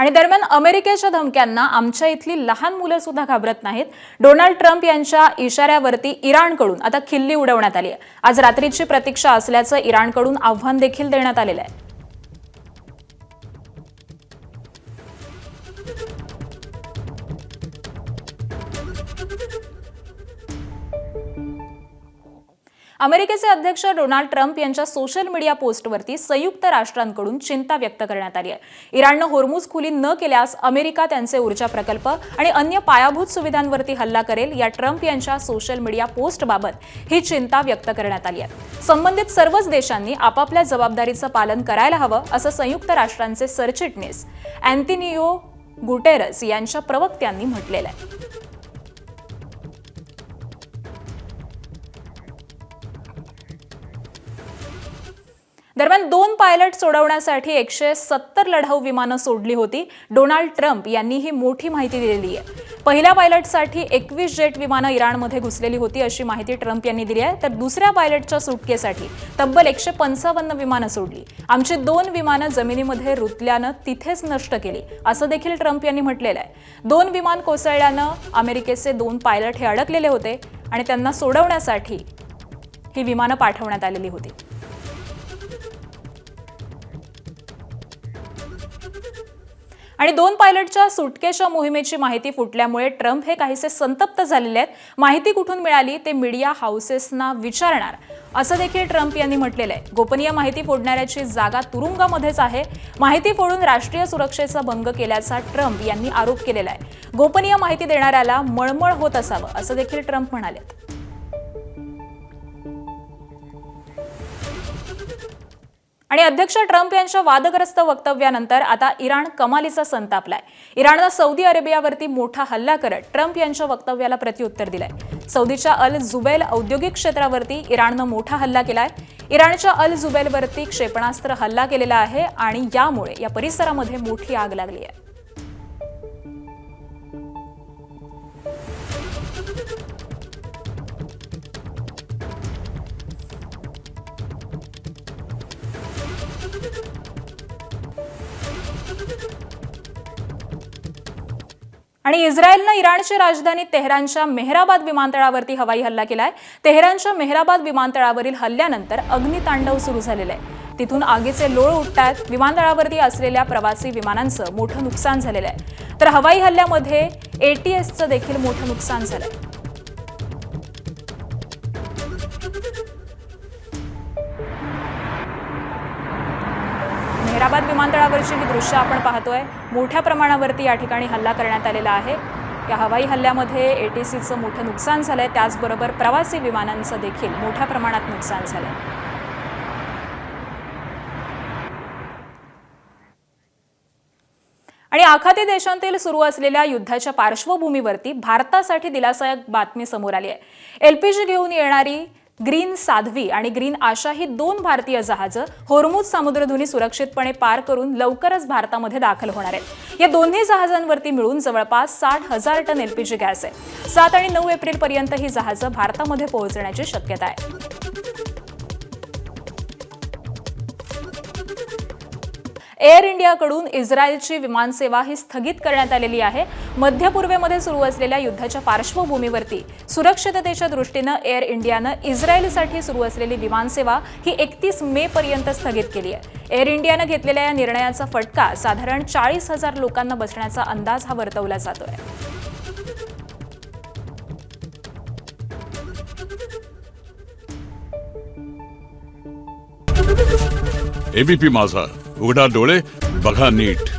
आणि दरम्यान अमेरिकेच्या धमक्यांना आमच्या इथली लहान मुलं सुद्धा घाबरत नाहीत। डोनाल्ड ट्रम्प यांच्या इशाऱ्यावरती इराणकडून आता खिल्ली उडवण्यात आली आहे। आज रात्रीची प्रतीक्षा असल्याचं इराणकडून आव्हान देखील देण्यात आलेलं आहे। अमेरिकेचे अध्यक्ष डोनाल्ड ट्रम्प यांच्या सोशल मीडिया पोस्टवरती संयुक्त राष्ट्रांकडून चिंता व्यक्त करण्यात आली आहे। इराणनं होर्मुझ खुली न केल्यास अमेरिका त्यांचे ऊर्जा प्रकल्प आणि अन्य पायाभूत सुविधांवरती हल्ला करेल। या ट्रम्प यांच्या सोशल मीडिया पोस्टबाबत ही चिंता व्यक्त करण्यात आली आहे। संबंधित सर्वच देशांनी आपापल्या जबाबदारीचं पालन करायला हवं असं संयुक्त राष्ट्रांचे सरचिटणीस अँटोनियो गुटेरस यांच्या प्रवक्त्यांनी म्हटलेलं आहे। दरम्यान 2 पायलट सोडवण्यासाठी 170 लढाऊ विमानं सोडली होती। डोनाल्ड ट्रम्प यांनी ही मोठी माहिती दिलेली आहे। पहिल्या पायलटसाठी 21 जेट विमानं इराणमध्ये घुसलेली होती अशी माहिती ट्रम्प यांनी दिली आहे। तर दुसऱ्या पायलटच्या सुटकेसाठी तब्बल 155 विमानं सोडली। आमची 2 विमानं जमिनीमध्ये रुतल्यानं तिथेच नष्ट केली असं देखील ट्रम्प यांनी म्हटलेलं आहे। 2 विमान कोसळल्यानं अमेरिकेचे 2 पायलट हे अडकलेले होते आणि त्यांना सोडवण्यासाठी ही विमानं पाठवण्यात आलेली होती। आणि 2 पायलटच्या सुटकेच्या मोहिमेची माहिती फुटल्यामुळे ट्रम्प हे काहीसे संतप्त झालेले आहेत। माहिती कुठून मिळाली ते मीडिया हाऊसेसना विचारणार असं देखील ट्रम्प यांनी म्हटलेलं आहे। गोपनीय माहिती फोडणाऱ्याची जागा तुरुंगामध्येच आहे। माहिती फोडून राष्ट्रीय सुरक्षेचा भंग केल्याचा ट्रम्प यांनी आरोप केलेला आहे। गोपनीय माहिती देणाऱ्याला मळमळ होत असावं असं देखील ट्रम्प म्हणाले। आणि अध्यक्ष ट्रम्प यांच्या वादग्रस्त वक्तव्यानंतर आता इराण कमालीचा संतापलाय। इराणनं सौदी अरेबियावरती मोठा हल्ला करत ट्रम्प यांच्या वक्तव्याला प्रत्युत्तर दिलंय। सौदीच्या अल जुबैल औद्योगिक क्षेत्रावरती इराणनं मोठा हल्ला केलाय। इराणच्या अल जुबैलवरती क्षेपणास्त्र हल्ला केलेला आहे आणि यामुळे या परिसरामध्ये मोठी आग लागली आहे। आणि इस्रायलनं इराणची राजधानी तेहरानच्या मेहराबाद विमानतळावरती हवाई हल्ला केलाय। तेहरानच्या मेहराबाद विमानतळावरील हल्ल्यानंतर अग्नितांडव सुरू झालेलं आहे। तिथून आगीचे लोळ उठतायत। विमानतळावरती असलेल्या प्रवासी विमानांचं मोठं नुकसान झालेलं आहे। तर हवाई हल्ल्यामध्ये ATSचं देखील मोठं नुकसान झालंय। मेहराबाद विमानतळावरची ही दृश्य आपण पाहतोय। मोठ्या प्रमाणावरती या ठिकाणी हल्ला करण्यात आलेला आहे। या हवाई हल्ल्यामध्ये ATCचं मोठं नुकसान झालंय। त्याचबरोबर प्रवासी विमानांचं देखील मोठ्या प्रमाणात नुकसान झालंय। आणि आखाती देशांतील सुरू असलेल्या युद्धाच्या पार्श्वभूमीवरती भारतासाठी दिलासादायक बातमी समोर आली आहे। LPG घेऊन येणारी ग्रीन साध्वी आणि ग्रीन आशा ही 2 भारतीय जहाजं होर्मुझ समुद्रधुनी सुरक्षितपणे पार करून लवकरच भारतामध्ये दाखल होणार आहेत। या दोन्ही जहाजांवरती मिळून जवळपास 60,000 टन LPG गॅस आहे। 7 आणि 9 एप्रिल पर्यंत ही जहाजं भारतामध्ये पोहोचण्याची शक्यता आहे। एअर इंडियाकडून इस्रायलची विमानसेवा ही स्थगित करण्यात आलेली आहे। मध्य पूर्वेमध्ये सुरू असलेल्या युद्धाच्या पार्श्वभूमीवरती सुरक्षिततेच्या दृष्टीनं एअर इंडियानं इस्रायलसाठी सुरू असलेली विमानसेवा ही 31 मे पर्यंत स्थगित केली आहे। एअर इंडियानं घेतलेल्या या निर्णयाचा फटका साधारण 40,000 लोकांना बसण्याचा अंदाज हा वर्तवला जातोय। ABP माझा, उघडा डोळे बघा नीट।